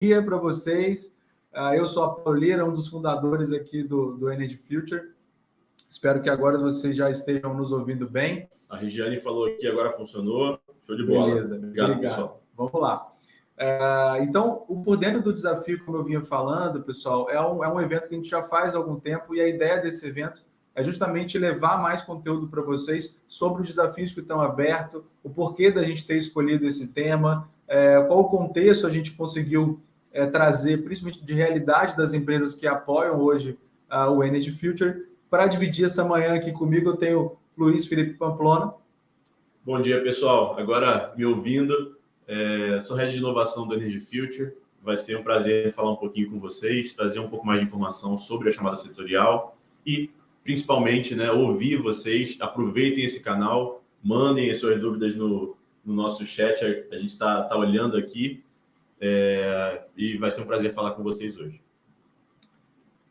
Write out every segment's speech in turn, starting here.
dia para vocês. Eu sou a Pauleira, um dos fundadores aqui do Energy Future. Espero que agora vocês já estejam nos ouvindo bem. A Regiane falou aqui, agora funcionou. Show de bola. Beleza, obrigado. Pessoal. Vamos lá. Então, o Por Dentro do Desafio, como eu vinha falando, pessoal, é um evento que a gente já faz há algum tempo e a ideia desse evento é justamente levar mais conteúdo para vocês sobre os desafios que estão abertos, o porquê da gente ter escolhido esse tema, qual o contexto a gente conseguiu trazer, principalmente de realidade das empresas que apoiam hoje o Energy Future. Para dividir essa manhã aqui comigo, eu tenho Luiz Felipe Pamplona. Bom dia, pessoal. Agora me ouvindo, sou Head de Inovação do Energy Future. Vai ser um prazer falar um pouquinho com vocês, trazer um pouco mais de informação sobre a chamada setorial e, principalmente, ouvir vocês. Aproveitem esse canal, mandem as suas dúvidas no nosso chat. A gente está olhando aqui e vai ser um prazer falar com vocês hoje.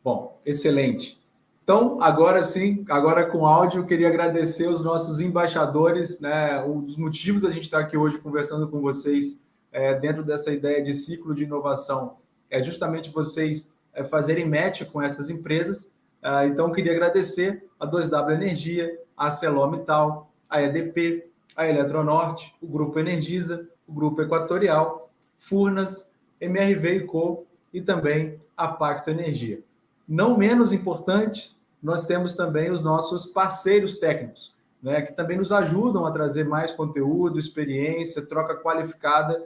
Bom, excelente. Então, agora sim, agora com áudio, eu queria agradecer os nossos embaixadores, Um dos motivos da gente estar aqui hoje conversando com vocês dentro dessa ideia de ciclo de inovação é justamente vocês fazerem match com essas empresas. Então, eu queria agradecer a 2W Energia, a ArcelorMittal, a EDP, a Eletronorte, o Grupo Energisa, o Grupo Equatorial, Furnas, MRV & Co e também a Pacto Energia. Não menos importante, nós temos também os nossos parceiros técnicos, que também nos ajudam a trazer mais conteúdo, experiência, troca qualificada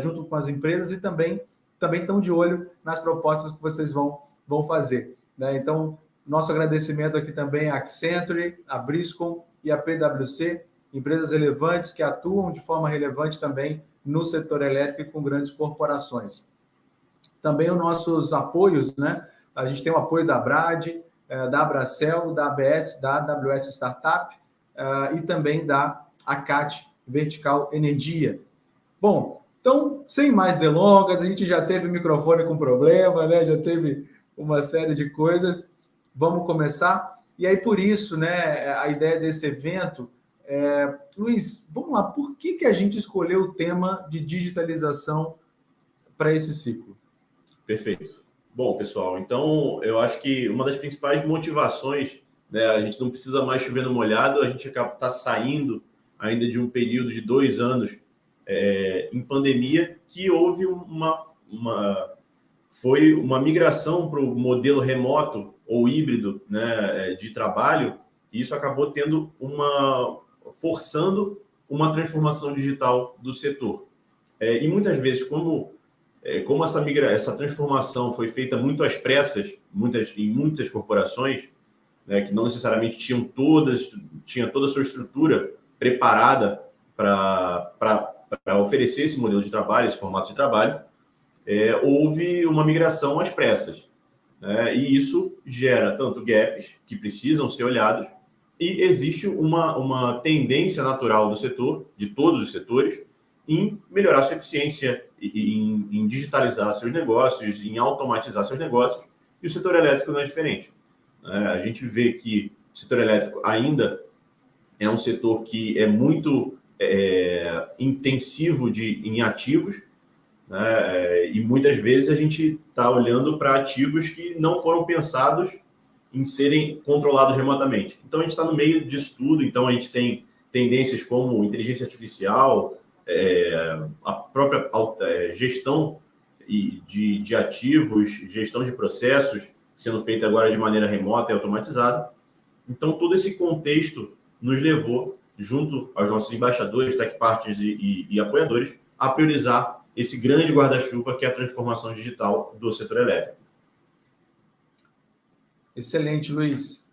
junto com as empresas e também estão de olho nas propostas que vocês vão fazer. Então, nosso agradecimento aqui também à Accenture, a Briscom e a PwC, empresas relevantes que atuam de forma relevante também no setor elétrico e com grandes corporações. Também os nossos apoios, A gente tem o apoio da Brad, da Abracel, da ABS, da AWS Startup e também da ACAT Vertical Energia. Bom, então, sem mais delongas, a gente já teve o microfone com problema, Já teve uma série de coisas. Vamos começar. E aí, por isso, a ideia desse evento Luiz, vamos lá, por que a gente escolheu o tema de digitalização para esse ciclo? Perfeito. Bom, pessoal, então eu acho que uma das principais motivações, a gente não precisa mais chover no molhado, a gente está saindo ainda de um período de 2 anos em pandemia, que houve foi uma migração para o modelo remoto ou híbrido de trabalho, e isso acabou forçando uma transformação digital do setor. E muitas vezes, como essa transformação foi feita muito às pressas, em muitas corporações, que não necessariamente tinha toda a sua estrutura preparada para oferecer esse modelo de trabalho, esse formato de trabalho, houve uma migração às pressas. E isso gera tanto gaps que precisam ser olhados, e existe uma tendência natural do setor, de todos os setores, em melhorar sua eficiência, em digitalizar seus negócios, em automatizar seus negócios, e o setor elétrico não é diferente. A gente vê que o setor elétrico ainda é um setor que é muito intensivo em ativos, e muitas vezes a gente está olhando para ativos que não foram pensados em serem controlados remotamente. Então, a gente está no meio disso tudo, então a gente tem tendências como inteligência artificial, a própria gestão de ativos, gestão de processos sendo feita agora de maneira remota e automatizada. Então, todo esse contexto nos levou, junto aos nossos embaixadores, tech partners e apoiadores, a priorizar esse grande guarda-chuva que é a transformação digital do setor elétrico. Excelente, Luiz.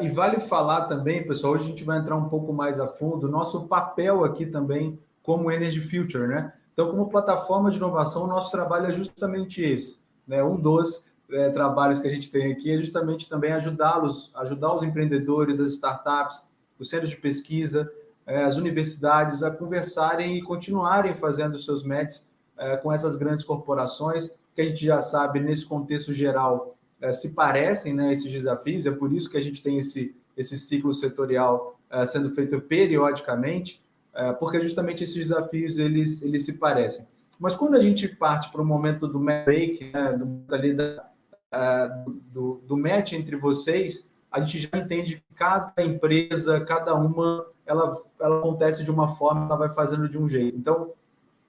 E vale falar também, pessoal, hoje a gente vai entrar um pouco mais a fundo, nosso papel aqui também como Energy Future, Então, como plataforma de inovação, o nosso trabalho é justamente esse, Um dos trabalhos que a gente tem aqui é justamente também ajudar os empreendedores, as startups, os centros de pesquisa, as universidades a conversarem e continuarem fazendo os seus matches com essas grandes corporações, que a gente já sabe, nesse contexto geral, se parecem, esses desafios, é por isso que a gente tem esse ciclo setorial sendo feito periodicamente, porque justamente esses desafios eles se parecem. Mas quando a gente parte para o momento do match, né, do match entre vocês, a gente já entende que cada empresa, cada uma, ela acontece de uma forma, ela vai fazendo de um jeito. Então,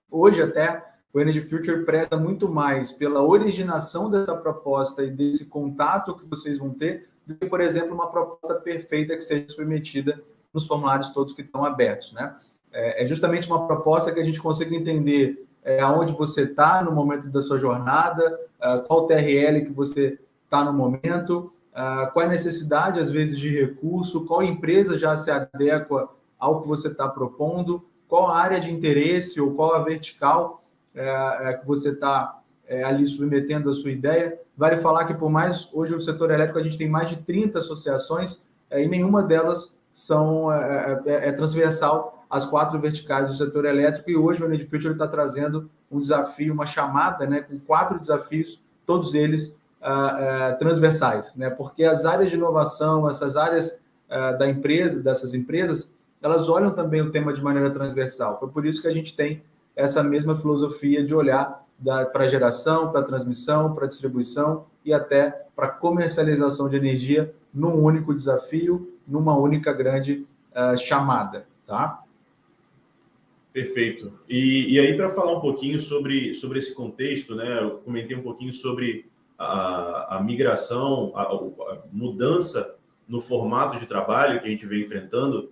hoje até, o Energy Future preza muito mais pela originação dessa proposta e desse contato que vocês vão ter, do que, por exemplo, uma proposta perfeita que seja submetida nos formulários todos que estão abertos, né? É justamente uma proposta que a gente consiga entender aonde você está no momento da sua jornada, qual TRL que você está no momento, qual a necessidade, às vezes, de recurso, qual empresa já se adequa ao que você está propondo, qual a área de interesse ou qual a vertical que você está ali submetendo a sua ideia. Vale falar que, por mais, hoje o setor elétrico, a gente tem mais de 30 associações e nenhuma delas é transversal às 4 verticais do setor elétrico, e hoje o Energy Future está trazendo um desafio, uma chamada, né, com 4 desafios, todos eles transversais, né, porque as áreas de inovação, essas áreas dessas empresas, elas olham também o tema de maneira transversal. Foi por isso que a gente tem essa mesma filosofia de olhar para a geração, para a transmissão, para a distribuição e até para a comercialização de energia num único desafio, numa única grande chamada, tá? Perfeito. E aí, para falar um pouquinho sobre esse contexto, né, eu comentei um pouquinho sobre a migração, a mudança no formato de trabalho que a gente vem enfrentando.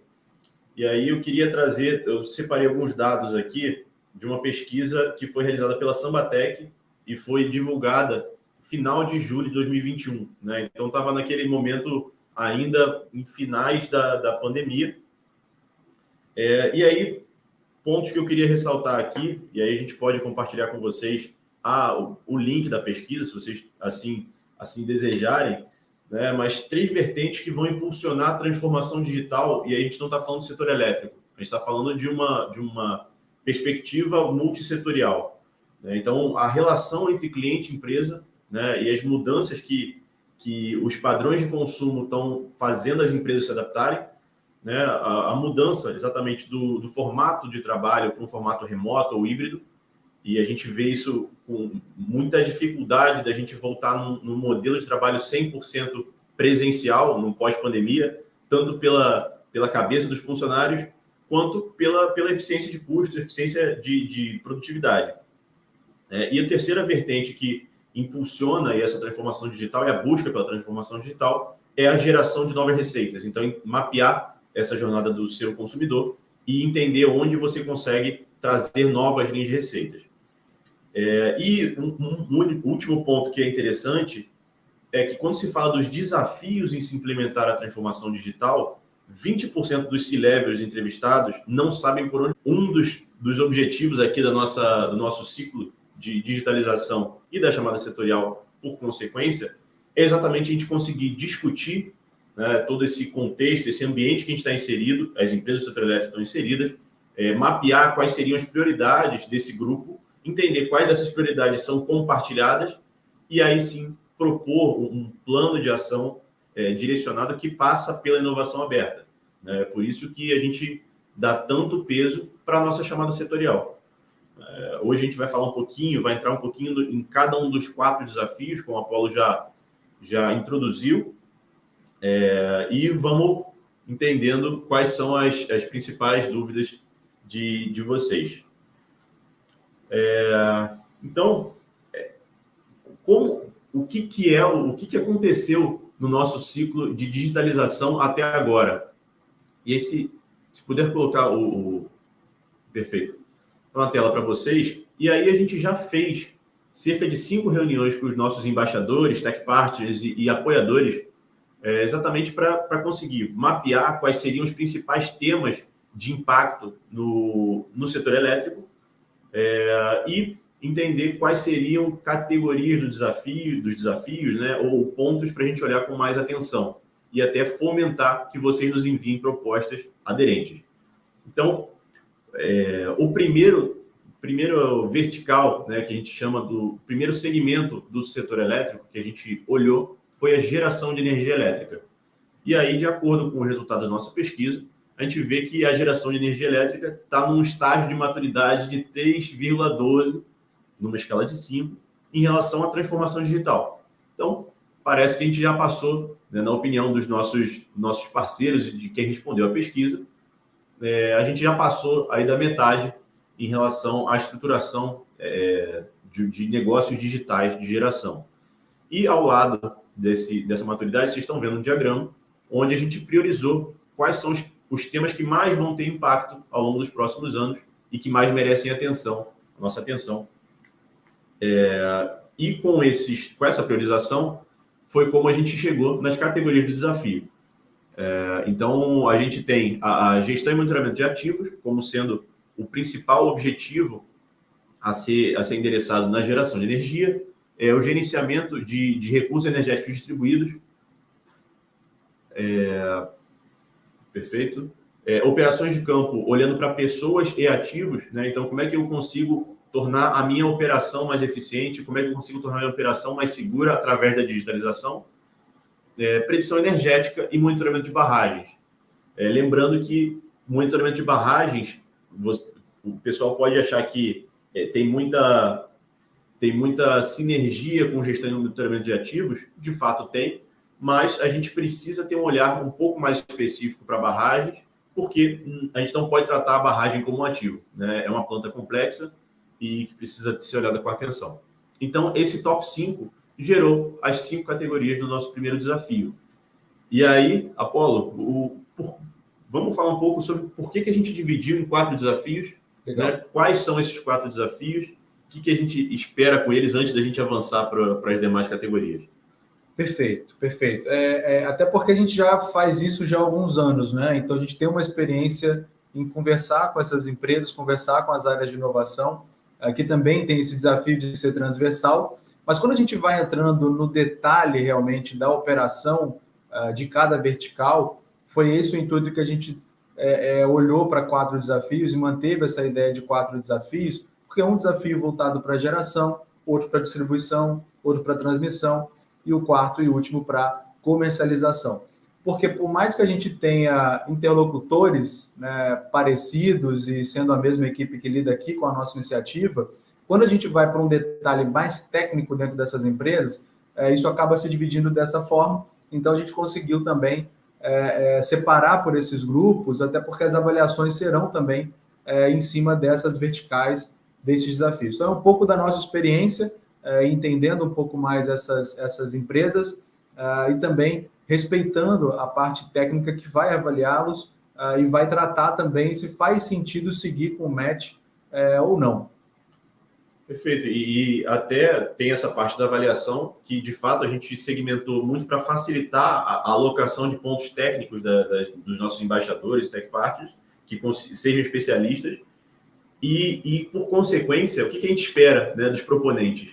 E aí eu queria trazer, eu separei alguns dados aqui de uma pesquisa que foi realizada pela Sambatec e foi divulgada no final de julho de 2021, né? Então estava naquele momento ainda em finais da pandemia. E aí, pontos que eu queria ressaltar aqui, e aí a gente pode compartilhar com vocês o link da pesquisa, se vocês assim desejarem, né? Mas 3 vertentes que vão impulsionar a transformação digital, e aí a gente não está falando do setor elétrico, a gente está falando de uma perspectiva multissetorial, né? Então, a relação entre cliente e empresa, né, e as mudanças que os padrões de consumo estão fazendo as empresas se adaptarem, né, a mudança exatamente do formato de trabalho para um formato remoto ou híbrido, e a gente vê isso com muita dificuldade da gente voltar num modelo de trabalho 100% presencial, no pós-pandemia, tanto pela cabeça dos funcionários, quanto pela eficiência de custos, eficiência de produtividade. E a terceira vertente que impulsiona essa transformação digital e a busca pela transformação digital é a geração de novas receitas. Então, mapear essa jornada do seu consumidor e entender onde você consegue trazer novas linhas de receitas. E um último ponto que é interessante é que quando se fala dos desafios em se implementar a transformação digital, 20% dos C-levels entrevistados não sabem por onde. Um dos objetivos aqui do nosso ciclo de digitalização e da chamada setorial, por consequência, é exatamente a gente conseguir discutir, né, todo esse contexto, esse ambiente que a gente está inserido, as empresas do setor elétrico estão inseridas, mapear quais seriam as prioridades desse grupo, entender quais dessas prioridades são compartilhadas e aí sim propor um plano de ação direcionado que passa pela inovação aberta, né? Por isso que a gente dá tanto peso para a nossa chamada setorial. Hoje a gente vai falar um pouquinho, vai entrar um pouquinho em cada um dos 4 desafios, como a Apollo já introduziu, e vamos entendendo quais são as principais dúvidas de vocês. Então, o que aconteceu no nosso ciclo de digitalização até agora? E se puder colocar perfeito, na tela para vocês. E aí a gente já fez cerca de 5 reuniões com os nossos embaixadores, tech partners e apoiadores, exatamente para conseguir mapear quais seriam os principais temas de impacto no setor elétrico, e entender quais seriam categorias dos desafios, né, ou pontos para a gente olhar com mais atenção e até fomentar que vocês nos enviem propostas aderentes. Então, o primeiro vertical, né, que a gente chama do primeiro segmento do setor elétrico que a gente olhou foi a geração de energia elétrica. E aí, de acordo com o resultado da nossa pesquisa, a gente vê que a geração de energia elétrica está num estágio de maturidade de 3,12 numa escala de 5 em relação à transformação digital. Então, parece que a gente já passou, né, na opinião dos nossos parceiros, de quem respondeu a pesquisa, a gente já passou aí da metade em relação à estruturação de negócios digitais de geração. E ao lado dessa maturidade, vocês estão vendo um diagrama onde a gente priorizou quais são os temas que mais vão ter impacto ao longo dos próximos anos e que mais merecem a nossa atenção. E com essa priorização, foi como a gente chegou nas categorias de desafio. Então, a gente tem a gestão e monitoramento de ativos como sendo o principal objetivo a ser endereçado na geração de energia, o gerenciamento de recursos energéticos distribuídos, perfeito, operações de campo olhando para pessoas e ativos, né? Então, como é que eu consigo tornar a minha operação mais eficiente, como é que eu consigo tornar a minha operação mais segura através da digitalização, predição energética e monitoramento de barragens. Lembrando que monitoramento de barragens, o pessoal pode achar que tem muita sinergia com gestão e monitoramento de ativos, de fato tem, mas a gente precisa ter um olhar um pouco mais específico para barragens, porque a gente não pode tratar a barragem como um ativo, né? É uma planta complexa e que precisa ser olhada com atenção. Então, esse top 5 gerou as 5 categorias do nosso primeiro desafio. E aí, Apolo, vamos falar um pouco sobre por que a gente dividiu em 4 desafios, né? Quais são esses 4 desafios, o que a gente espera com eles antes da gente avançar para as demais categorias. Perfeito. Até porque a gente já faz isso já há alguns anos, né? Então, a gente tem uma experiência em conversar com essas empresas, conversar com as áreas de inovação, que também tem esse desafio de ser transversal. Mas quando a gente vai entrando no detalhe realmente da operação de cada vertical, foi esse o intuito que a gente olhou para 4 desafios e manteve essa ideia de 4 desafios, porque é um desafio voltado para geração, outro para distribuição, outro para transmissão e o 4º e último para comercialização. Porque por mais que a gente tenha interlocutores, né, parecidos e sendo a mesma equipe que lida aqui com a nossa iniciativa, quando a gente vai para um detalhe mais técnico dentro dessas empresas, isso acaba se dividindo dessa forma. Então, a gente conseguiu também separar por esses grupos, até porque as avaliações serão também em cima dessas verticais, desses desafios. Então, é um pouco da nossa experiência, entendendo um pouco mais essas empresas e também respeitando a parte técnica que vai avaliá-los e vai tratar também se faz sentido seguir com o match ou não. Perfeito. E até tem essa parte da avaliação que, de fato, a gente segmentou muito para facilitar a alocação de pontos técnicos dos nossos embaixadores, tech partners, que sejam especialistas. E por consequência, o que a gente espera, né, dos proponentes?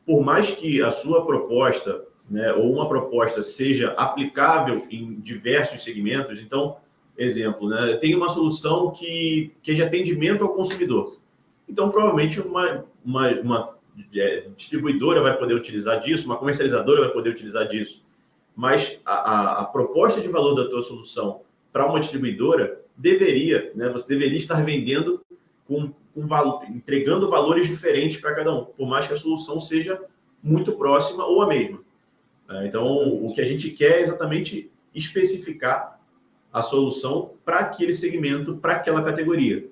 Por mais que a sua proposta, né, ou uma proposta seja aplicável em diversos segmentos, então, exemplo, né, tem uma solução que é de atendimento ao consumidor. Então, provavelmente, uma distribuidora vai poder utilizar disso, uma comercializadora vai poder utilizar disso. Mas a proposta de valor da tua solução para uma distribuidora você deveria estar vendendo com valor, entregando valores diferentes para cada um, por mais que a solução seja muito próxima ou a mesma. Então, o que a gente quer é exatamente especificar a solução para aquele segmento, para aquela categoria.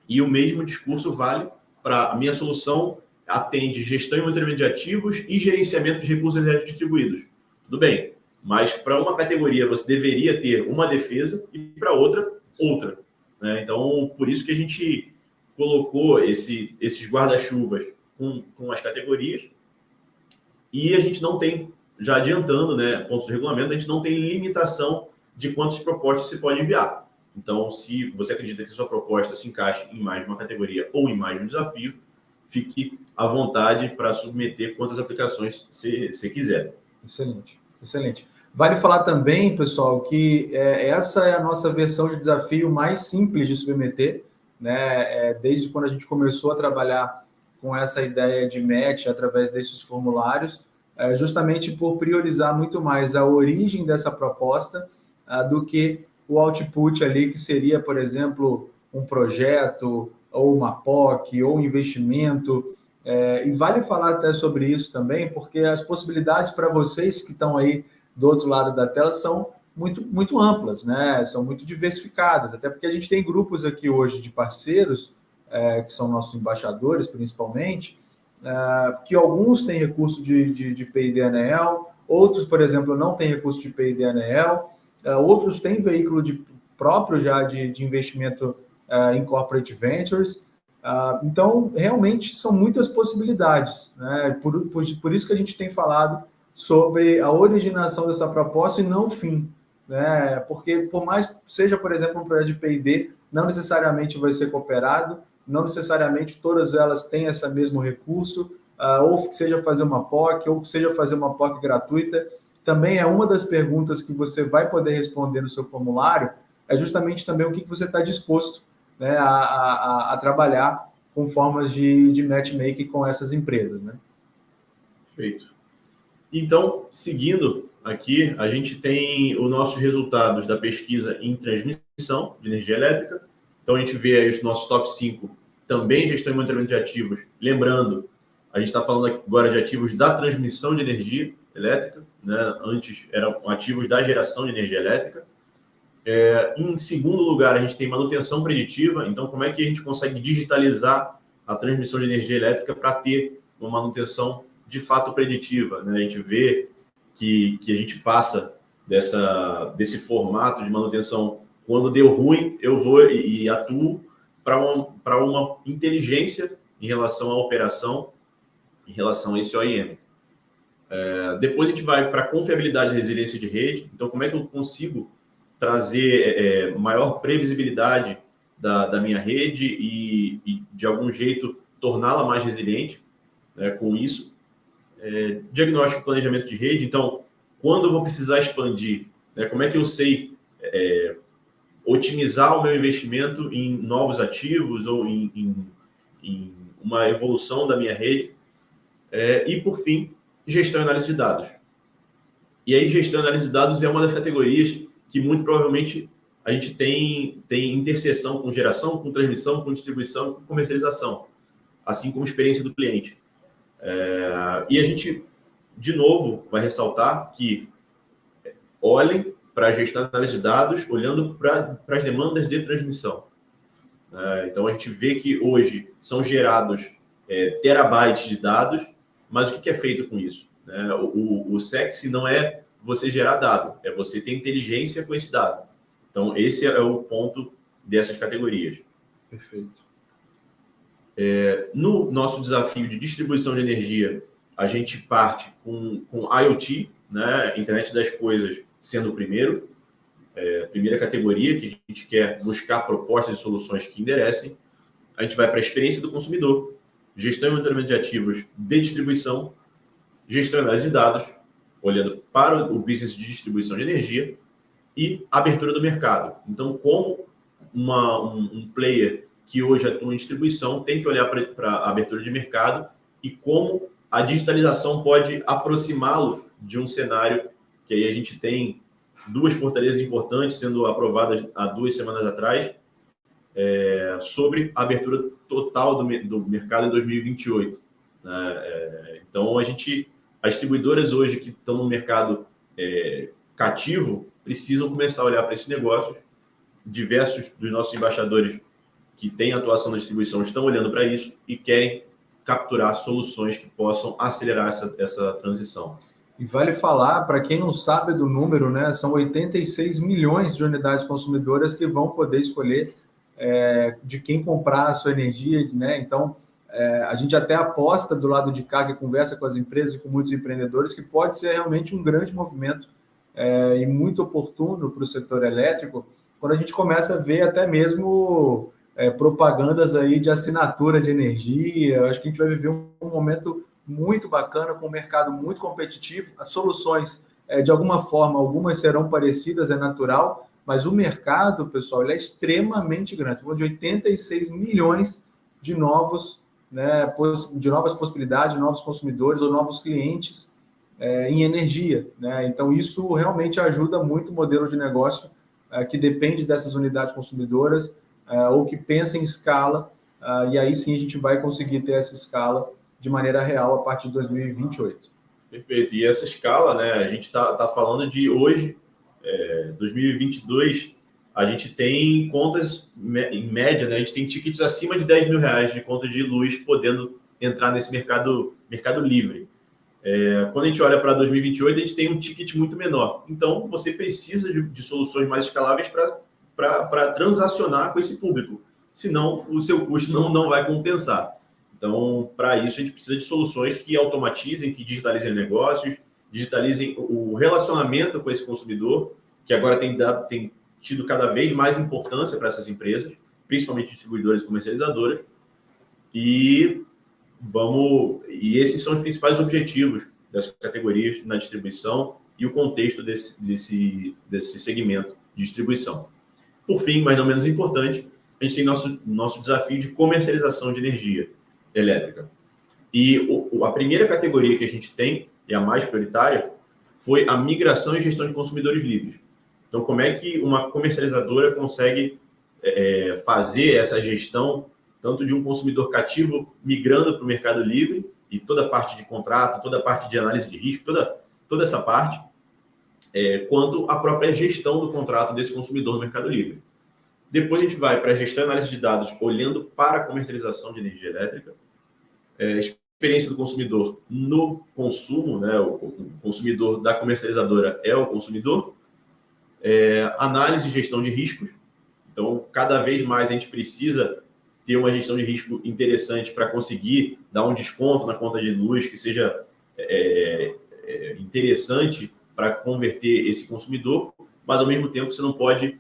E o mesmo discurso vale para a minha solução, atende gestão e monitoramento de ativos e gerenciamento de recursos energéticos distribuídos. Tudo bem, mas para uma categoria você deveria ter uma defesa e para outra, né? Então, por isso que a gente colocou esses guarda-chuvas com as categorias e a gente não tem, já adiantando, né, pontos do regulamento, a gente não tem limitação de quantas propostas se pode enviar. Então, se você acredita que a sua proposta se encaixe em mais de uma categoria ou em mais de um desafio, fique à vontade para submeter quantas aplicações você quiser. Excelente. Vale falar também, pessoal, que essa é a nossa versão de desafio mais simples de submeter, né? Desde quando a gente começou a trabalhar com essa ideia de match através desses formulários, justamente por priorizar muito mais a origem dessa proposta do que o output ali, que seria, por exemplo, um projeto ou uma POC, ou investimento. E vale falar até sobre isso também, porque as possibilidades para vocês que estão aí do outro lado da tela são muito, muito amplas, né? São muito diversificadas, até porque a gente tem grupos aqui hoje de parceiros, que são nossos embaixadores, principalmente, que alguns têm recurso de P&D Anel, outros, por exemplo, não têm recurso de P&D Anel, outros têm veículo próprio já de investimento em Corporate Ventures. Então, realmente, são muitas possibilidades, né? Por isso que a gente tem falado sobre a originação dessa proposta e não o fim, né? Porque, por mais que seja, por exemplo, um projeto de P&D, não necessariamente vai ser cooperado, não necessariamente todas elas têm esse mesmo recurso, ou que seja fazer uma POC, ou que seja fazer uma POC gratuita. Também é uma das perguntas que você vai poder responder no seu formulário, é justamente também o que você está disposto, né, a trabalhar com formas de matchmaking com essas empresas, né? Perfeito. Então, seguindo aqui, a gente tem os nossos resultados da pesquisa em transmissão de energia elétrica. Então, a gente vê aí os nossos top 5, também gestão e monitoramento de ativos. Lembrando, a gente está falando agora de ativos da transmissão de energia elétrica, né? Antes eram ativos da geração de energia elétrica. Em segundo lugar, a gente tem manutenção preditiva. Então, como é que a gente consegue digitalizar a transmissão de energia elétrica para ter uma manutenção de fato preditiva, né? A gente vê que a gente passa desse formato de manutenção. Quando deu ruim, eu vou e atuo para uma inteligência em relação à operação, em relação a esse OIM. Depois a gente vai para confiabilidade e resiliência de rede. Então, como é que eu consigo trazer maior previsibilidade da minha rede e de algum jeito, torná-la mais resiliente, né, com isso. Diagnóstico e planejamento de rede. Então, quando eu vou precisar expandir, né, como é que eu sei otimizar o meu investimento em novos ativos ou em uma evolução da minha rede. E, por fim, gestão e análise de dados. E aí, gestão e análise de dados é uma das categorias que, muito provavelmente, a gente tem interseção com geração, com transmissão, com distribuição, com comercialização, assim como experiência do cliente. E a gente, de novo, vai ressaltar que olhem para a gestão e análise de dados, olhando para as demandas de transmissão. Então, a gente vê que hoje são gerados terabytes de dados, mas o que é feito com isso? O sexy não é você gerar dado, é você ter inteligência com esse dado. Então, esse é o ponto dessas categorias. Perfeito. No nosso desafio de distribuição de energia, a gente parte com IoT, né? Internet das Coisas sendo o primeiro, primeira categoria que a gente quer buscar propostas e soluções que enderecem. A gente vai para a experiência do consumidor, gestão e monitoramento de ativos de distribuição, gestão e análise de dados, olhando para o business de distribuição de energia e abertura do mercado. Então, como um player que hoje atua em distribuição tem que olhar para a abertura de mercado e como a digitalização pode aproximá-lo de um cenário que aí a gente tem 2 portarias importantes sendo aprovadas há 2 semanas atrás, sobre a abertura total do mercado em 2028. Então, as distribuidoras hoje que estão no mercado cativo precisam começar a olhar para esse negócio. Diversos dos nossos embaixadores que têm atuação na distribuição estão olhando para isso e querem capturar soluções que possam acelerar essa transição. E vale falar, para quem não sabe do número, né, são 86 milhões de unidades consumidoras que vão poder escolher de quem comprar a sua energia, né? Então, a gente até aposta do lado de cá, que conversa com as empresas e com muitos empreendedores, que pode ser realmente um grande movimento e muito oportuno para o setor elétrico, quando a gente começa a ver até mesmo propagandas aí de assinatura de energia. Eu acho que a gente vai viver um momento muito bacana, com um mercado muito competitivo. As soluções, de alguma forma, algumas serão parecidas, é natural, mas o mercado, pessoal, ele é extremamente grande. Estamos falando de 86 milhões de novas possibilidades, novos consumidores ou novos clientes em energia, né? Então, isso realmente ajuda muito o modelo de negócio que depende dessas unidades consumidoras ou que pensa em escala e aí sim a gente vai conseguir ter essa escala de maneira real a partir de 2028. Perfeito. E essa escala, né, a gente tá falando de hoje, 2022, a gente tem contas, em média, né, a gente tem tickets acima de R$10.000 de conta de luz podendo entrar nesse mercado livre. Quando a gente olha para 2028, a gente tem um ticket muito menor. Então, você precisa de soluções mais escaláveis para transacionar com esse público. Senão, o seu custo não vai compensar. Então, para isso, a gente precisa de soluções que automatizem, que digitalizem negócios, digitalizem o relacionamento com esse consumidor, que agora tem tido cada vez mais importância para essas empresas, principalmente distribuidoras e comercializadoras. E esses são os principais objetivos das categorias na distribuição e o contexto desse segmento de distribuição. Por fim, mas não menos importante, a gente tem nosso desafio de comercialização de energia elétrica. E a primeira categoria que a gente tem, e a mais prioritária, foi a migração e gestão de consumidores livres. Então, como é que uma comercializadora consegue fazer essa gestão tanto de um consumidor cativo migrando para o mercado livre e toda a parte de contrato, toda a parte de análise de risco, toda essa parte, quanto a própria gestão do contrato desse consumidor no mercado livre. Depois a gente vai para a gestão e análise de dados, olhando para a comercialização de energia elétrica, experiência do consumidor no consumo, né? O consumidor da comercializadora é o consumidor, análise e gestão de riscos. Então, cada vez mais a gente precisa ter uma gestão de risco interessante para conseguir dar um desconto na conta de luz que seja interessante para converter esse consumidor, mas ao mesmo tempo você não pode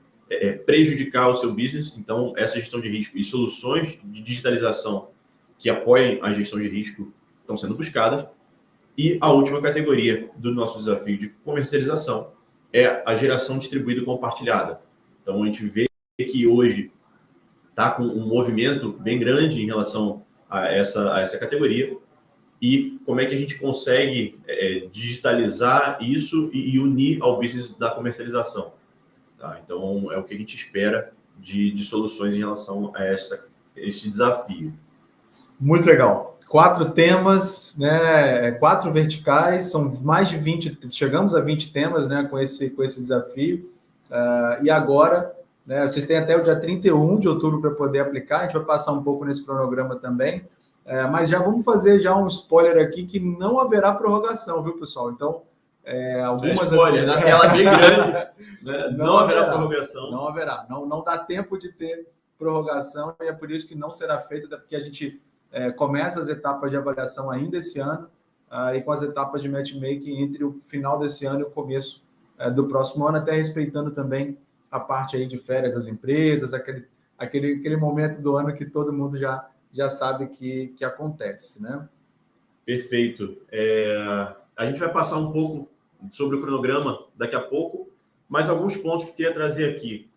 prejudicar o seu business. Então, essa gestão de risco e soluções de digitalização que apoiem a gestão de risco estão sendo buscadas. E a última categoria do nosso desafio de comercialização é a geração distribuída e compartilhada. Então, a gente vê que hoje está com um movimento bem grande em relação a essa categoria, e como é que a gente consegue digitalizar isso e unir ao business da comercialização. Tá? Então, é o que a gente espera de soluções em relação a esse desafio. Muito legal. 4 temas, né? 4 verticais, são mais de 20, chegamos a 20 temas, né? Com esse desafio. E agora, né, vocês têm até o dia 31 de outubro para poder aplicar, a gente vai passar um pouco nesse cronograma também, mas já vamos fazer já um spoiler aqui que não haverá prorrogação, viu, pessoal? Então, algumas... spoiler, na tela bem grande, né? Não haverá prorrogação. Não haverá, não dá tempo de ter prorrogação, e é por isso que não será feita, porque a gente começa as etapas de avaliação ainda esse ano, e com as etapas de matchmaking entre o final desse ano e o começo do próximo ano, até respeitando também a parte aí de férias das empresas, aquele momento do ano que todo mundo já sabe que acontece, né? Perfeito. A gente vai passar um pouco sobre o cronograma daqui a pouco, mas alguns pontos que eu queria trazer aqui.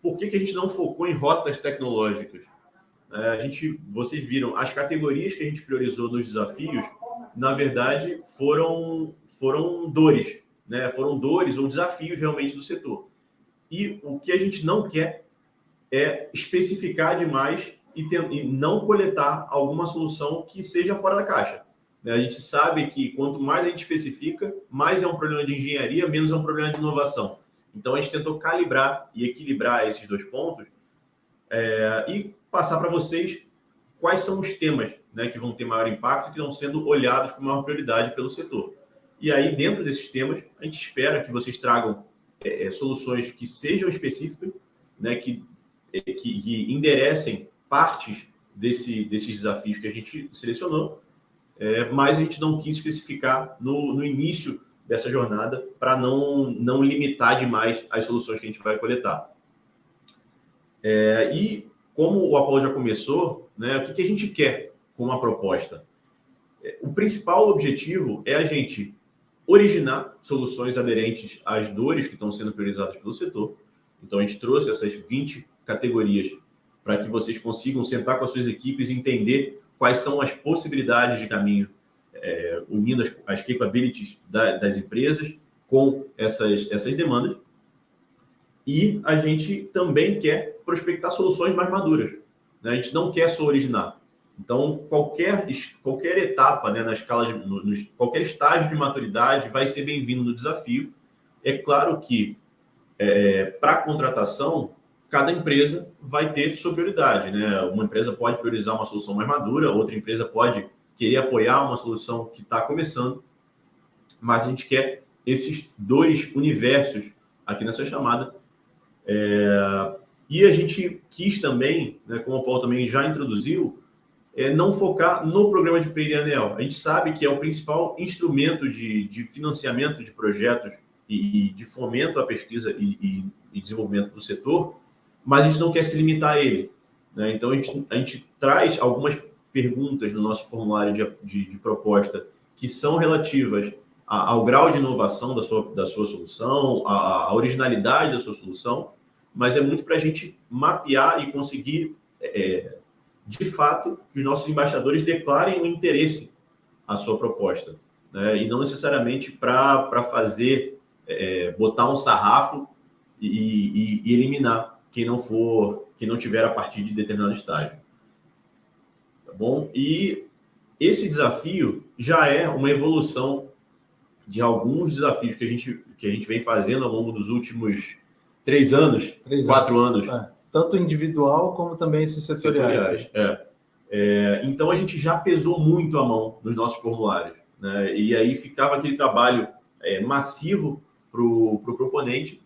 Por que a gente não focou em rotas tecnológicas? Vocês viram, as categorias que a gente priorizou nos desafios, na verdade, foram dores, né? Foram dores ou desafios realmente do setor. E o que a gente não quer é especificar demais e não coletar alguma solução que seja fora da caixa. A gente sabe que quanto mais a gente especifica, mais é um problema de engenharia, menos é um problema de inovação. Então, a gente tentou calibrar e equilibrar esses 2 pontos e passar para vocês quais são os temas, né, que vão ter maior impacto e que estão sendo olhados com maior prioridade pelo setor. E aí, dentro desses temas, a gente espera que vocês tragam soluções que sejam específicas, né, que enderecem partes desses desafios que a gente selecionou, mas a gente não quis especificar no início dessa jornada para não limitar demais as soluções que a gente vai coletar. E como o Apollo já começou, né, o que a gente quer com uma proposta? O principal objetivo é a gente originar soluções aderentes às dores que estão sendo priorizadas pelo setor. Então, a gente trouxe essas 20 categorias para que vocês consigam sentar com as suas equipes e entender quais são as possibilidades de caminho, unindo as capabilities das empresas com essas demandas. E a gente também quer prospectar soluções mais maduras, né? A gente não quer só originar. Então, qualquer etapa, né, na escala qualquer estágio de maturidade vai ser bem-vindo no desafio. É claro que, para a contratação, cada empresa vai ter sua prioridade, né? Uma empresa pode priorizar uma solução mais madura, outra empresa pode querer apoiar uma solução que está começando, mas a gente quer esses dois universos aqui nessa chamada. E a gente quis também, né, como o Paulo também já introduziu, não focar no programa de P&D ANEEL. A gente sabe que é o principal instrumento de financiamento de projetos e de fomento à pesquisa e desenvolvimento do setor, mas a gente não quer se limitar a ele, né? Então, a gente traz algumas perguntas no nosso formulário de proposta que são relativas ao grau de inovação da sua solução, à originalidade da sua solução, mas é muito para a gente mapear e conseguir, de fato, que os nossos embaixadores declarem o interesse à sua proposta, né? E não necessariamente para fazer, botar um sarrafo e eliminar quem não tiver a partir de determinado estágio. Tá bom? E esse desafio já é uma evolução de alguns desafios que a gente vem fazendo ao longo dos últimos 3 anos, 4 anos. Tanto individual como também esses setoriais. Então, a gente já pesou muito a mão nos nossos formulários, né? E aí ficava aquele trabalho massivo para o proponente,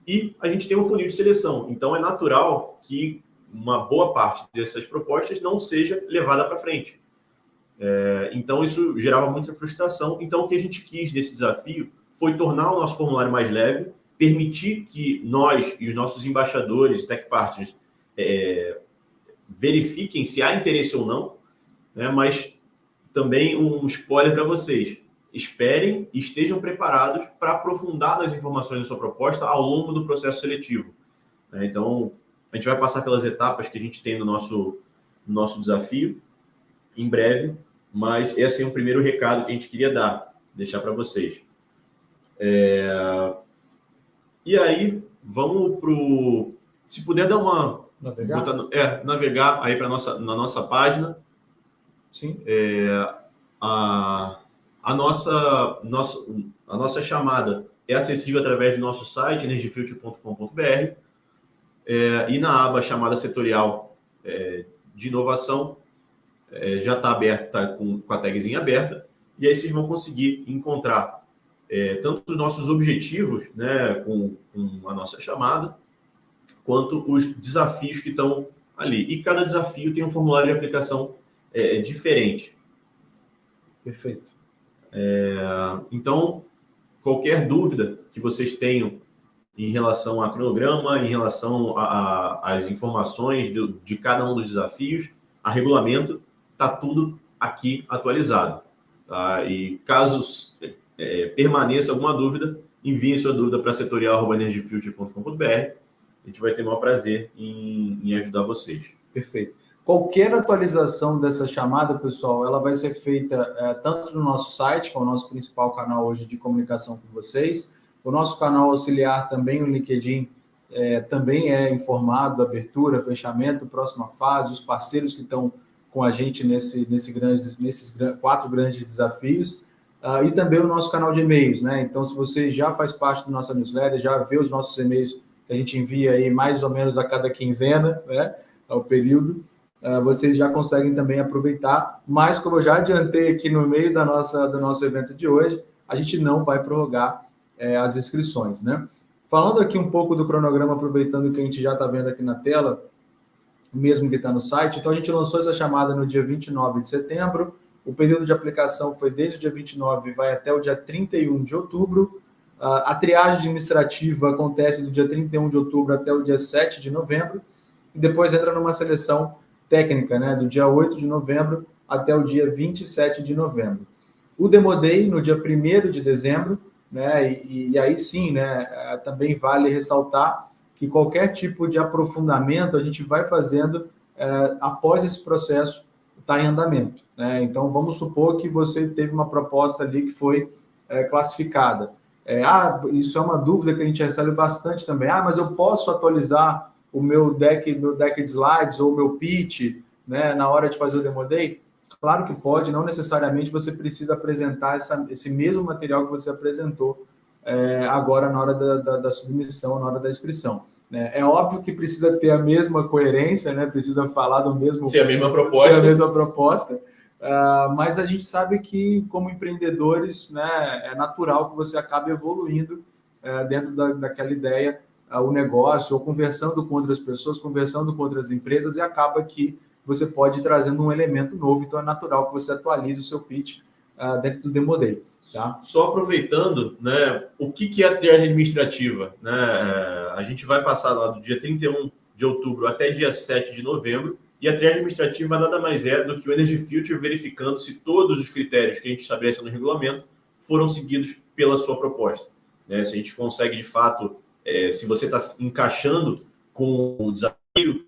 e a gente tem um funil de seleção. Então, é natural que uma boa parte dessas propostas não seja levada para frente. Então, isso gerava muita frustração. Então, o que a gente quis nesse desafio foi tornar o nosso formulário mais leve, permitir que nós e os nossos embaixadores, tech partners, verifiquem se há interesse ou não, né? Mas também um spoiler para vocês: esperem e estejam preparados para aprofundar nas informações da sua proposta ao longo do processo seletivo, né? Então, a gente vai passar pelas etapas que a gente tem no nosso desafio em breve, mas esse é o primeiro recado que a gente queria deixar para vocês. E aí, vamos para se puder dar uma... navegar aí na nossa página. Sim. A nossa chamada é acessível através do nosso site, energifilter.com.br, e na aba chamada setorial de inovação, já está aberta, com a tagzinha aberta, e aí vocês vão conseguir encontrar tanto os nossos objetivos, né, com a nossa chamada, quanto os desafios que estão ali. E cada desafio tem um formulário de aplicação diferente. Perfeito. Então, qualquer dúvida que vocês tenham em relação ao cronograma, em relação às informações de cada um dos desafios, a regulamento, está tudo aqui atualizado. Tá? E caso permaneça alguma dúvida, enviem sua dúvida para setorial@energifilter.com.br. A gente vai ter o maior prazer em ajudar vocês. Perfeito. Qualquer atualização dessa chamada, pessoal, ela vai ser feita tanto no nosso site, que é o nosso principal canal hoje de comunicação com vocês, o nosso canal auxiliar também, o LinkedIn, também é informado da abertura, fechamento, próxima fase, os parceiros que estão com a gente nesses 4 grandes desafios, e também o nosso canal de e-mails, né? Então, se você já faz parte da nossa newsletter, já vê os nossos e-mails que a gente envia aí mais ou menos a cada quinzena, né? Ao período, vocês já conseguem também aproveitar, mas como eu já adiantei aqui no meio do nosso evento de hoje, a gente não vai prorrogar as inscrições, né? Falando aqui um pouco do cronograma, aproveitando que a gente já está vendo aqui na tela, mesmo que está no site, então a gente lançou essa chamada no dia 29 de setembro, o período de aplicação foi desde o dia 29 e vai até o dia 31 de outubro, a triagem administrativa acontece do dia 31 de outubro até o dia 7 de novembro, e depois entra numa seleção técnica, né, do dia 8 de novembro até o dia 27 de novembro. O Demo Day no dia 1º de dezembro, né, e aí sim, né, também vale ressaltar que qualquer tipo de aprofundamento a gente vai fazendo após esse processo estar em andamento, né? Então, vamos supor que você teve uma proposta ali que foi classificada. Isso é uma dúvida que a gente recebe bastante também. Mas eu posso atualizar o meu deck de slides ou o meu pitch, né, na hora de fazer o Demo Day? Claro que pode, não necessariamente você precisa apresentar esse mesmo material que você apresentou agora na hora da submissão, na hora da inscrição. Né? É óbvio que precisa ter a mesma coerência, né? Precisa falar do mesmo... Ser a mesma proposta. Ser a mesma proposta. Mas a gente sabe que, como empreendedores, né, é natural que você acabe evoluindo dentro daquela ideia, o negócio, ou conversando com outras pessoas, conversando com outras empresas, e acaba que você pode ir trazendo um elemento novo. Então, é natural que você atualize o seu pitch dentro do Demo Day. Tá? Só aproveitando, né, o que é a triagem administrativa? Né? A gente vai passar lá do dia 31 de outubro até dia 7 de novembro, e a triagem administrativa nada mais é do que o Energy Future verificando se todos os critérios que a gente estabelece no regulamento foram seguidos pela sua proposta. Né? Se a gente consegue, de fato, se você está se encaixando com o desafio que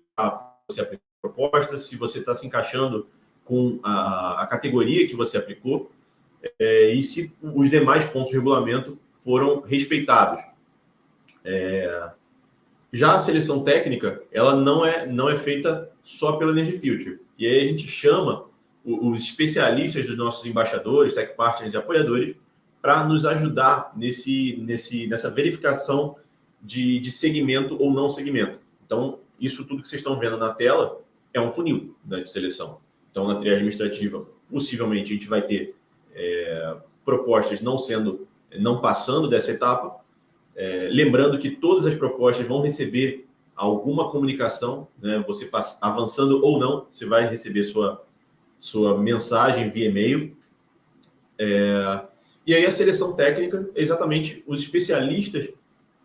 você aplicou a proposta, se você está se encaixando com a categoria que você aplicou, e se os demais pontos do regulamento foram respeitados. Já a seleção técnica, ela não é feita só pelo Energy Future. E aí a gente chama os especialistas dos nossos embaixadores, tech partners e apoiadores para nos ajudar nessa verificação de segmento ou não segmento. Então, isso tudo que vocês estão vendo na tela é um funil, né, de seleção. Então, na triagem administrativa, possivelmente a gente vai ter propostas não passando dessa etapa. Lembrando que todas as propostas vão receber alguma comunicação, né? Você avançando ou não, você vai receber sua mensagem via e-mail. E aí a seleção técnica é exatamente os especialistas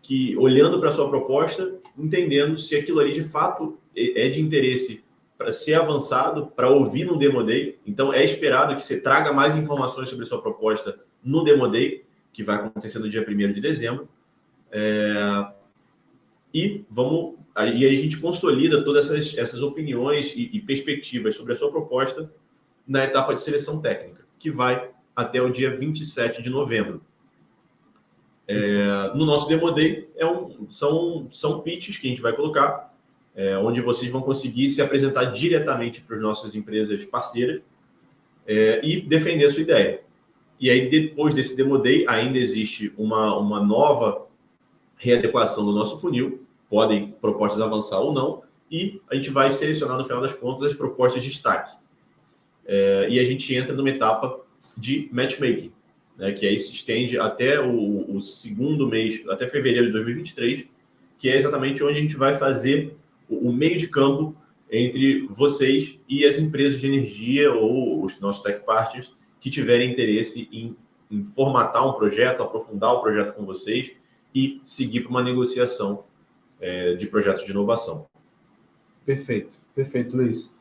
que, olhando para a sua proposta, entendendo se aquilo ali de fato é de interesse para ser avançado, para ouvir no Demo Day. Então, é esperado que você traga mais informações sobre a sua proposta no Demo Day, que vai acontecer no dia 1º de dezembro. E aí a gente consolida todas essas opiniões e perspectivas sobre a sua proposta na etapa de seleção técnica, que vai até o dia 27 de novembro. No nosso Demo Day, são pitches que a gente vai colocar, onde vocês vão conseguir se apresentar diretamente para as nossas empresas parceiras e defender a sua ideia. E aí, depois desse Demo Day, ainda existe uma nova readequação do nosso funil, podem propostas avançar ou não, e a gente vai selecionar, no final das contas, as propostas de destaque. E a gente entra numa etapa de matchmaking, né, que aí se estende até o segundo mês, até fevereiro de 2023, que é exatamente onde a gente vai fazer o meio de campo entre vocês e as empresas de energia ou os nossos tech partners que tiverem interesse em formatar um projeto, aprofundar o projeto com vocês e seguir para uma negociação de projetos de inovação. Perfeito, Luiz.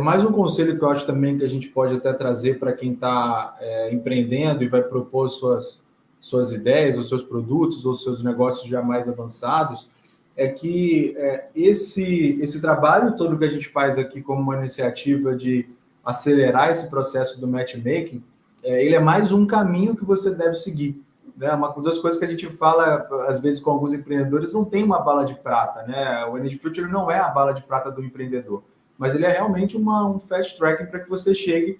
Mais um conselho que eu acho também que a gente pode até trazer para quem está empreendendo e vai propor suas ideias, os seus produtos, ou seus negócios já mais avançados, é que esse trabalho todo que a gente faz aqui como uma iniciativa de acelerar esse processo do matchmaking, ele é mais um caminho que você deve seguir. Né? Uma das coisas que a gente fala, às vezes, com alguns empreendedores, não tem uma bala de prata. Né? O Energy Future não é a bala de prata do empreendedor, mas ele é realmente um fast tracking para que você chegue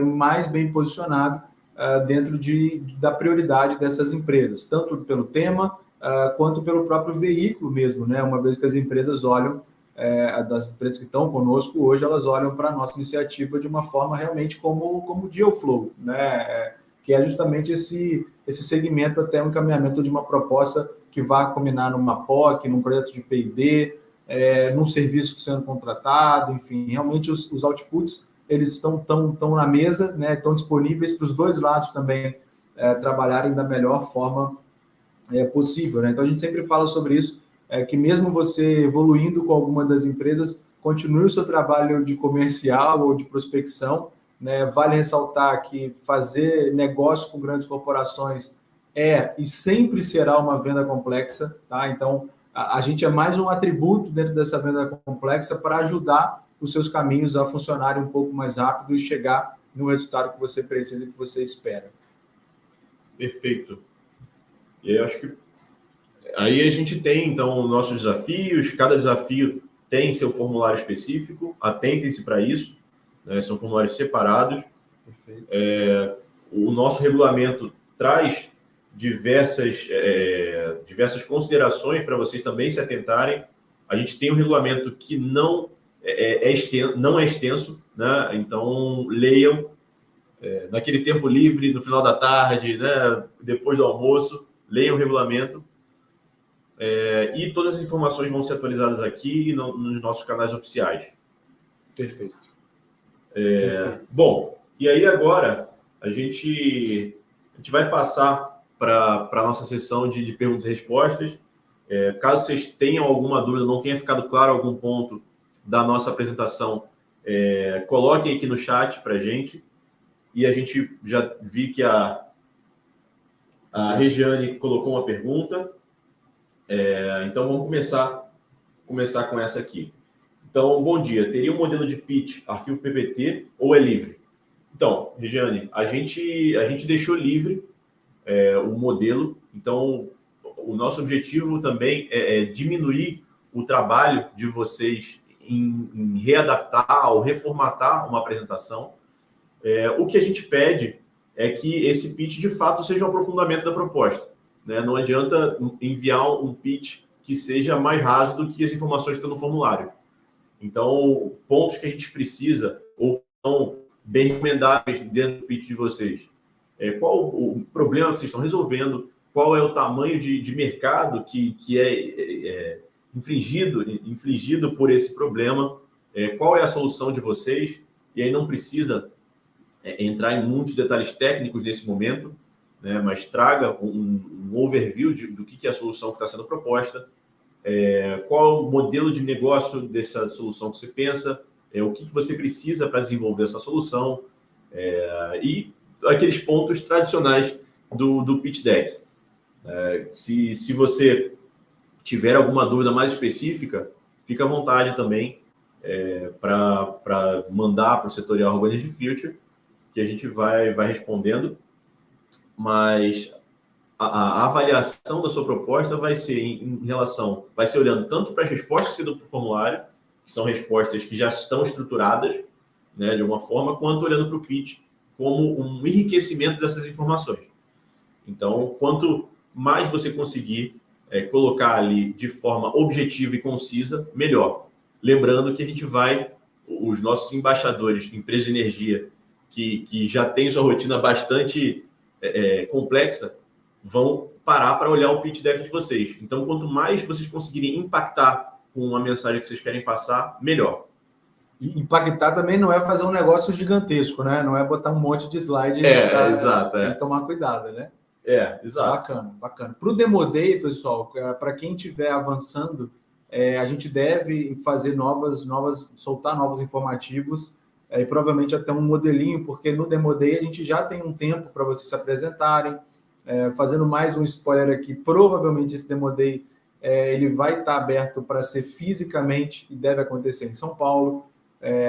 mais bem posicionado dentro da prioridade dessas empresas, tanto pelo tema quanto pelo próprio veículo mesmo, né? Uma vez que as empresas olham, das empresas que estão conosco hoje, elas olham para a nossa iniciativa de uma forma realmente como deal flow, né? Que é justamente esse segmento até um encaminhamento de uma proposta que vai combinar numa POC, num projeto de P&D, num serviço sendo contratado, enfim, realmente os outputs, eles estão na mesa, né, estão disponíveis para os dois lados também trabalharem da melhor forma possível. Né? Então, a gente sempre fala sobre isso, que mesmo você evoluindo com alguma das empresas, continue o seu trabalho de comercial ou de prospecção, né? Vale ressaltar que fazer negócio com grandes corporações e sempre será uma venda complexa, tá? Então, a gente é mais um atributo dentro dessa venda complexa para ajudar os seus caminhos a funcionarem um pouco mais rápido e chegar no resultado que você precisa e que você espera. Perfeito. E aí eu acho que aí a gente tem, então, nossos desafios, cada desafio tem seu formulário específico, atentem-se para isso, né? São formulários separados. Perfeito. O nosso regulamento traz diversas considerações para vocês também se atentarem. A gente tem um regulamento que não é extenso, né? Então leiam naquele tempo livre, no final da tarde, né? Depois do almoço, leiam o regulamento. E todas as informações vão ser atualizadas aqui e nos nossos canais oficiais. Perfeito. Bom, e aí agora a gente vai passar para a nossa sessão de perguntas e respostas. Caso vocês tenham alguma dúvida, não tenha ficado claro algum ponto da nossa apresentação, coloquem aqui no chat para a gente. E a gente já vi que a Regiane colocou uma pergunta. Então vamos começar com essa aqui. Então, bom dia. Teria um modelo de pitch arquivo PPT ou é livre? Então, Regiane, a gente deixou livre o modelo. Então, o nosso objetivo também é diminuir o trabalho de vocês em readaptar ou reformatar uma apresentação. O que a gente pede é que esse pitch, de fato, seja um aprofundamento da proposta, né? Não adianta enviar um pitch que seja mais raso do que as informações que estão no formulário. Então, pontos que a gente precisa ou são bem recomendáveis dentro do pitch de vocês. Qual o problema que vocês estão resolvendo? Qual é o tamanho de mercado que é infligido por esse problema? Qual é a solução de vocês? E aí não precisa entrar em muitos detalhes técnicos nesse momento, né? Mas traga um overview do que é a solução que está sendo proposta. Qual é o modelo de negócio dessa solução que você pensa? O que você precisa para desenvolver essa solução? E aqueles pontos tradicionais do pitch deck. Se você tiver alguma dúvida mais específica, fica à vontade também para mandar para o setorial Energy Future, que a gente vai respondendo. Mas a avaliação da sua proposta vai ser vai ser olhando tanto para as respostas que você deu para o formulário, que são respostas que já estão estruturadas, né, de uma forma, quanto olhando para o pitch como um enriquecimento dessas informações. Então, quanto mais você conseguir colocar ali de forma objetiva e concisa, melhor. Lembrando que a gente os nossos embaixadores de empresas de energia, que já tem sua rotina bastante complexa, vão parar para olhar o pitch deck de vocês. Então, quanto mais vocês conseguirem impactar com a mensagem que vocês querem passar, melhor. E impactar também não é fazer um negócio gigantesco, né? Não é botar um monte de slide. Exato. Tem que tomar cuidado, né? Exato. Bacana. Para o Demo Day, pessoal, para quem estiver avançando, a gente deve fazer soltar novos informativos, e provavelmente até um modelinho, porque no Demo Day a gente já tem um tempo para vocês se apresentarem. Fazendo mais um spoiler aqui, provavelmente esse Demo Day ele vai estar aberto para ser fisicamente e deve acontecer em São Paulo.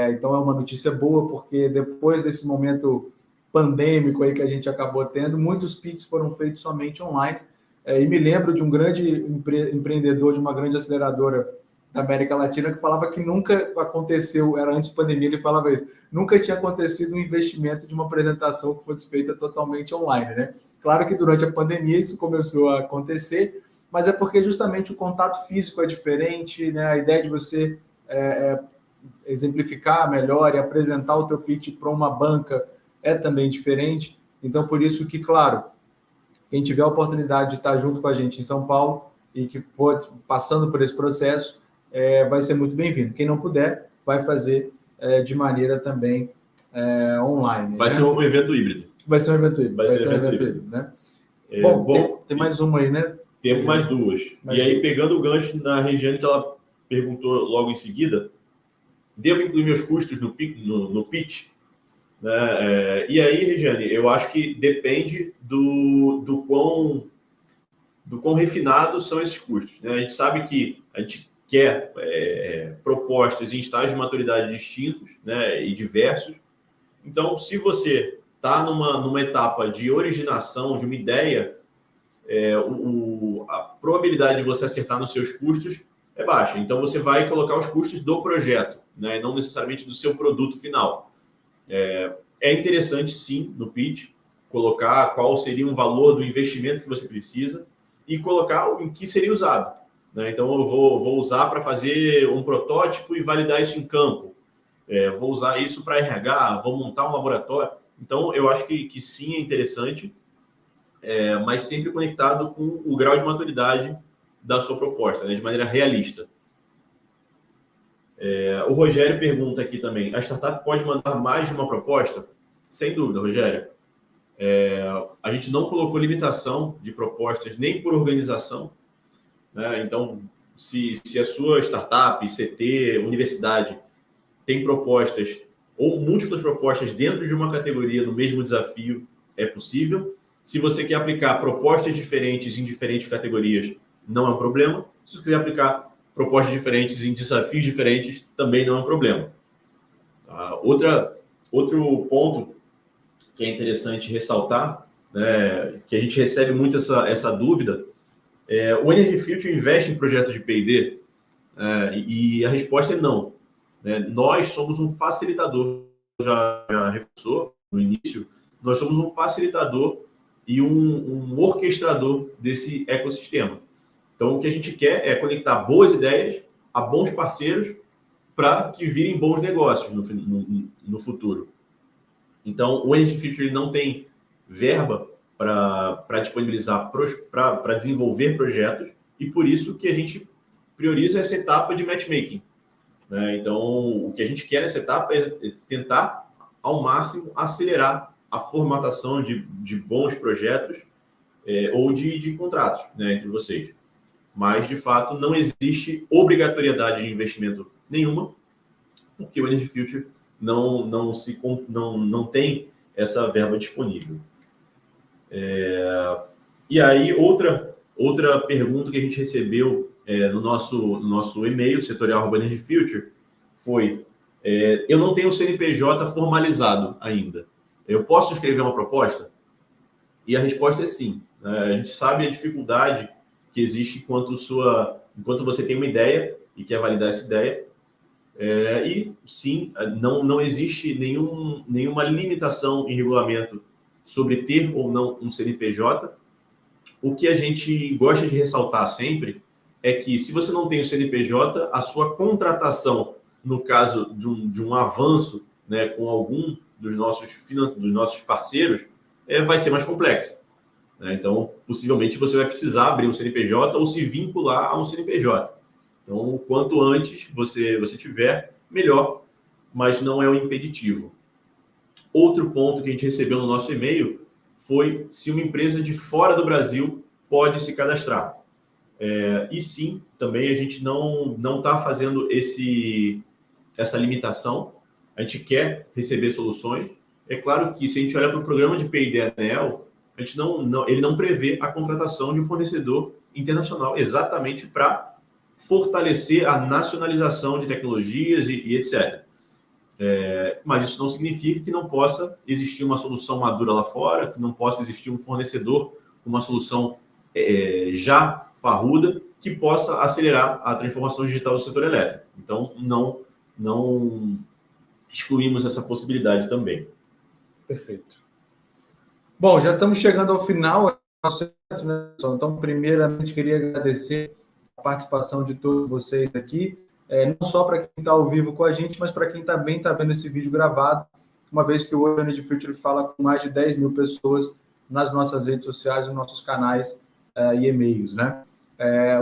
Então é uma notícia boa, porque depois desse momento pandêmico aí que a gente acabou tendo, muitos pitches foram feitos somente online. E me lembro de um grande empreendedor de uma grande aceleradora da América Latina que falava que nunca aconteceu, era antes da pandemia, ele falava isso, nunca tinha acontecido um investimento de uma apresentação que fosse feita totalmente online, né? Claro que durante a pandemia isso começou a acontecer, mas é porque justamente o contato físico é diferente, né? A ideia de você exemplificar melhor e apresentar o teu pitch para uma banca é também diferente. Então, por isso que, claro, quem tiver a oportunidade de estar junto com a gente em São Paulo e que for passando por esse processo, vai ser muito bem-vindo. Quem não puder, vai fazer de maneira também online. Vai ser um evento híbrido. Vai ser um evento híbrido, né? Bom, tem mais uma aí, né? Temos mais duas. Aí, pegando o gancho na Regiane, que ela perguntou logo em seguida, devo incluir meus custos no pitch? Né? E aí, Regiane, eu acho que depende do quão refinados são esses custos. Né? A gente sabe que a gente quer propostas em estágios de maturidade distintos, né, e diversos. Então, se você está numa etapa de originação de uma ideia, a probabilidade de você acertar nos seus custos é baixa. Então, você vai colocar os custos do projeto, né? Não necessariamente do seu produto final. É interessante, sim, no pitch, colocar qual seria um valor do investimento que você precisa e colocar em que seria usado, né? Então, eu vou usar para fazer um protótipo e validar isso em campo. Vou usar isso para RH, vou montar um laboratório. Então, eu acho que sim, é interessante, mas sempre conectado com o grau de maturidade da sua proposta, né? De maneira realista. O Rogério pergunta aqui também, a startup pode mandar mais de uma proposta? Sem dúvida, Rogério. A gente não colocou limitação de propostas nem por organização, né? Então, se a sua startup, CT, universidade tem propostas ou múltiplas propostas dentro de uma categoria no mesmo desafio, é possível. Se você quer aplicar propostas diferentes em diferentes categorias, não é um problema. Se você quiser aplicar propostas diferentes em desafios diferentes, também não é um problema. Outro ponto que é interessante ressaltar, né, que a gente recebe muito essa dúvida, o Energy Future investe em projetos de P&D? E a resposta é não, né? Nós somos um facilitador, já reforçou no início, nós somos um facilitador e um orquestrador desse ecossistema. Então, o que a gente quer é conectar boas ideias a bons parceiros para que virem bons negócios no futuro. Então, o Energy Future não tem verba para disponibilizar, para desenvolver projetos, e por isso que a gente prioriza essa etapa de matchmaking, né? Então, o que a gente quer nessa etapa é tentar, ao máximo, acelerar a formatação de bons projetos ou de contratos, né, entre vocês. Mas, de fato, não existe obrigatoriedade de investimento nenhuma, porque o Energy Future não tem essa verba disponível. E aí, outra pergunta que a gente recebeu no nosso e-mail, setorial@Energy Future, foi: eu não tenho CNPJ formalizado ainda. Eu posso escrever uma proposta? E a resposta é sim. A gente sabe a dificuldade que existe enquanto você tem uma ideia e quer validar essa ideia. E sim, não existe nenhuma limitação em regulamento sobre ter ou não um CNPJ. O que a gente gosta de ressaltar sempre é que, se você não tem o CNPJ, a sua contratação, no caso de um avanço, né, com algum dos nossos parceiros, vai ser mais complexa, né? Então, possivelmente, você vai precisar abrir um CNPJ ou se vincular a um CNPJ. Então, quanto antes você tiver, melhor, mas não é um impeditivo. Outro ponto que a gente recebeu no nosso e-mail foi se uma empresa de fora do Brasil pode se cadastrar. E sim, também a gente não está fazendo essa limitação. A gente quer receber soluções. É claro que, se a gente olhar para o programa de P&D ANEEL, ele não prevê a contratação de um fornecedor internacional, exatamente para fortalecer a nacionalização de tecnologias e etc. Mas isso não significa que não possa existir uma solução madura lá fora, que não possa existir um fornecedor com uma solução já parruda, que possa acelerar a transformação digital do setor elétrico. Então, não excluímos essa possibilidade também. Perfeito. Bom, já estamos chegando ao final do nosso evento, né, pessoal? Então, primeiramente, queria agradecer a participação de todos vocês aqui, não só para quem está ao vivo com a gente, mas para quem também está vendo esse vídeo gravado, uma vez que o Energy Future fala com mais de 10 mil pessoas nas nossas redes sociais, nos nossos canais e e-mails, né?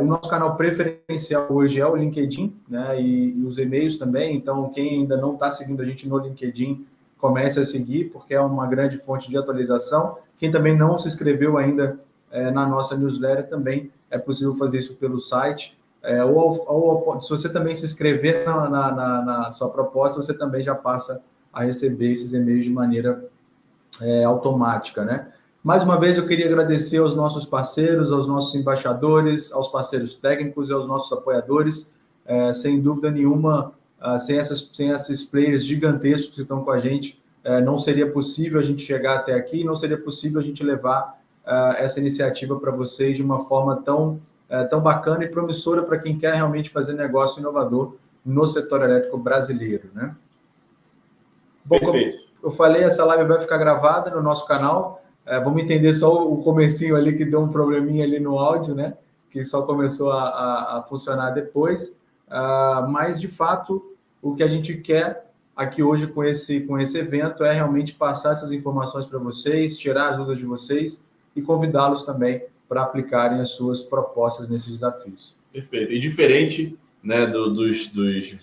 O nosso canal preferencial hoje é o LinkedIn, né? E os e-mails também. Então, quem ainda não está seguindo a gente no LinkedIn, comece a seguir, porque é uma grande fonte de atualização. Quem também não se inscreveu ainda na nossa newsletter, também é possível fazer isso pelo site. Ou se você também se inscrever na sua proposta, você também já passa a receber esses e-mails de maneira automática, né? Mais uma vez, eu queria agradecer aos nossos parceiros, aos nossos embaixadores, aos parceiros técnicos e aos nossos apoiadores. Sem dúvida nenhuma, sem esses players gigantescos que estão com a gente, não seria possível a gente chegar até aqui, não seria possível a gente levar essa iniciativa para vocês de uma forma tão bacana e promissora para quem quer realmente fazer negócio inovador no setor elétrico brasileiro, né? Bom, Perfeito. como eu falei, essa live vai ficar gravada no nosso canal. Vamos entender só o comecinho ali, que deu um probleminha ali no áudio, né? Que só começou a funcionar depois. Mas, de fato, o que a gente quer aqui hoje com esse evento é realmente passar essas informações para vocês, tirar as dúvidas de vocês e convidá-los também para aplicarem as suas propostas nesses desafios. Perfeito. E diferente, né, dos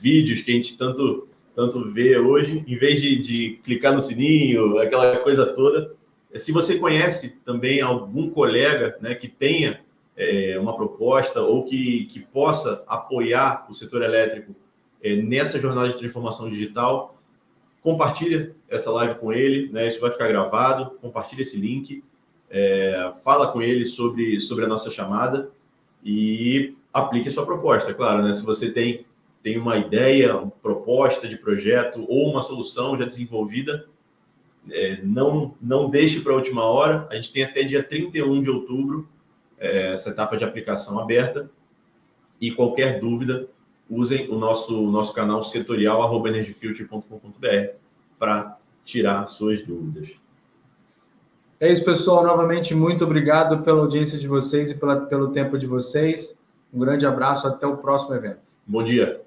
vídeos que a gente tanto vê hoje, em vez de clicar no sininho, aquela coisa toda, se você conhece também algum colega, né, que tenha uma proposta ou que possa apoiar o setor elétrico nessa jornada de transformação digital, compartilha essa live com ele, né, isso vai ficar gravado, compartilha esse link, fala com ele sobre a nossa chamada e aplique a sua proposta, claro, né? Se você tem uma ideia, uma proposta de projeto ou uma solução já desenvolvida, não deixe para a última hora. A gente tem até dia 31 de outubro essa etapa de aplicação aberta e qualquer dúvida, usem o nosso canal setorial @energifilter.com.br para tirar suas dúvidas. É isso, pessoal. Novamente, muito obrigado pela audiência de vocês e pelo tempo de vocês. Um grande abraço, até o próximo evento. Bom dia.